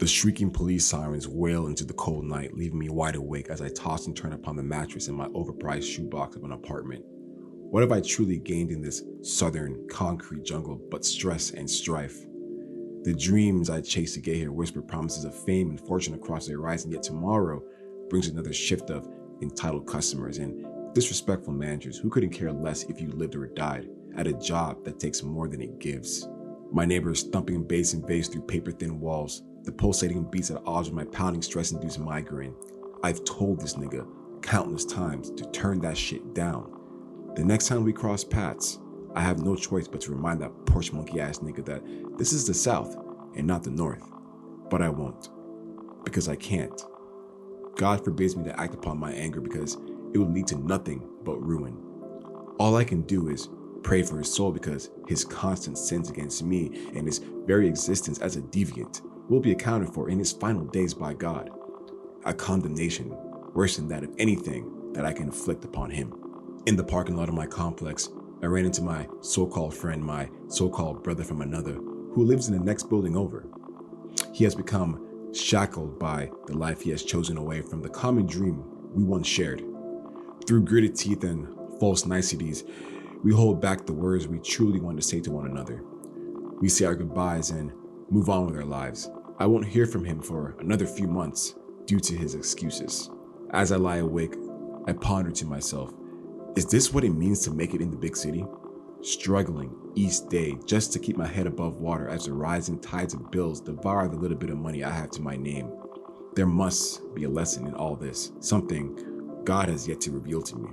The shrieking police sirens wail into the cold night, leaving me wide awake as I toss and turn upon the mattress in my overpriced shoebox of an apartment. What have I truly gained in this southern concrete jungle but stress and strife? The dreams I chased to get here whisper promises of fame and fortune across the horizon, yet tomorrow brings another shift of entitled customers and disrespectful managers who couldn't care less if you lived or died at a job that takes more than it gives. My neighbors thumping bass and bass through paper-thin walls, the pulsating beats at odds with my pounding stress-induced migraine. I've told this nigga countless times to turn that shit down. The next time we cross paths, I have no choice but to remind that porch monkey-ass nigga that this is the South and not the North. But I won't, because I can't. God forbids me to act upon my anger because it would lead to nothing but ruin. All I can do is pray for his soul because his constant sins against me and his very existence as a deviant will be accounted for in his final days by God. A condemnation worse than that of anything that I can inflict upon him. In the parking lot of my complex, I ran into my so-called friend, my so-called brother from another, who lives in the next building over. He has become shackled by the life he has chosen away from the common dream we once shared. Through gritted teeth and false niceties, we hold back the words we truly want to say to one another. We say our goodbyes and move on with our lives. I won't hear from him for another few months due to his excuses. As I lie awake, I ponder to myself, is this what it means to make it in the big city? Struggling each day just to keep my head above water as the rising tides of bills devour the little bit of money I have to my name. There must be a lesson in all this, something God has yet to reveal to me.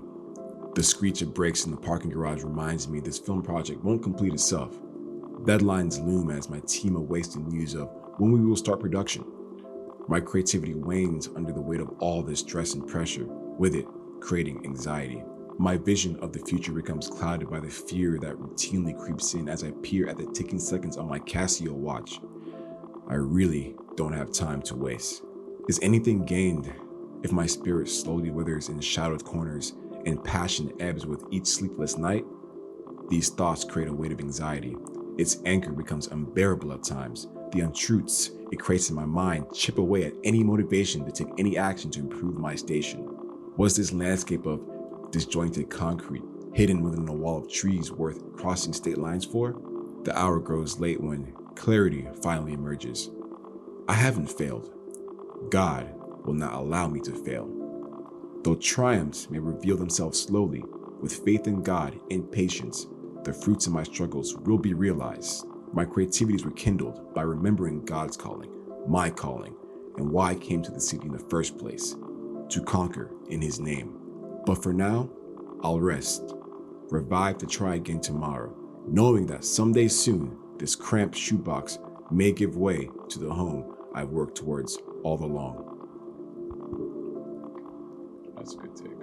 The screech of brakes in the parking garage reminds me this film project won't complete itself. Deadlines loom as my team awaits the news of when we will start production. My creativity wanes under the weight of all this stress and pressure, with it creating anxiety. My vision of the future becomes clouded by the fear that routinely creeps in as I peer at the ticking seconds on my Casio watch. I really don't have time to waste. Is anything gained if my spirit slowly withers in shadowed corners and passion ebbs with each sleepless night? These thoughts create a weight of anxiety. Its anchor becomes unbearable at times. The untruths it creates in my mind chip away at any motivation to take any action to improve my station. Was this landscape of disjointed concrete, hidden within a wall of trees, worth crossing state lines for? The hour grows late when clarity finally emerges. I haven't failed. God will not allow me to fail. Though triumphs may reveal themselves slowly, with faith in God and patience, the fruits of my struggles will be realized. My creativities were kindled by remembering God's calling, my calling, and why I came to the city in the first place, to conquer in his name. But for now, I'll rest, revived to try again tomorrow, knowing that someday soon, this cramped shoebox may give way to the home I've worked towards all along. That's a good take.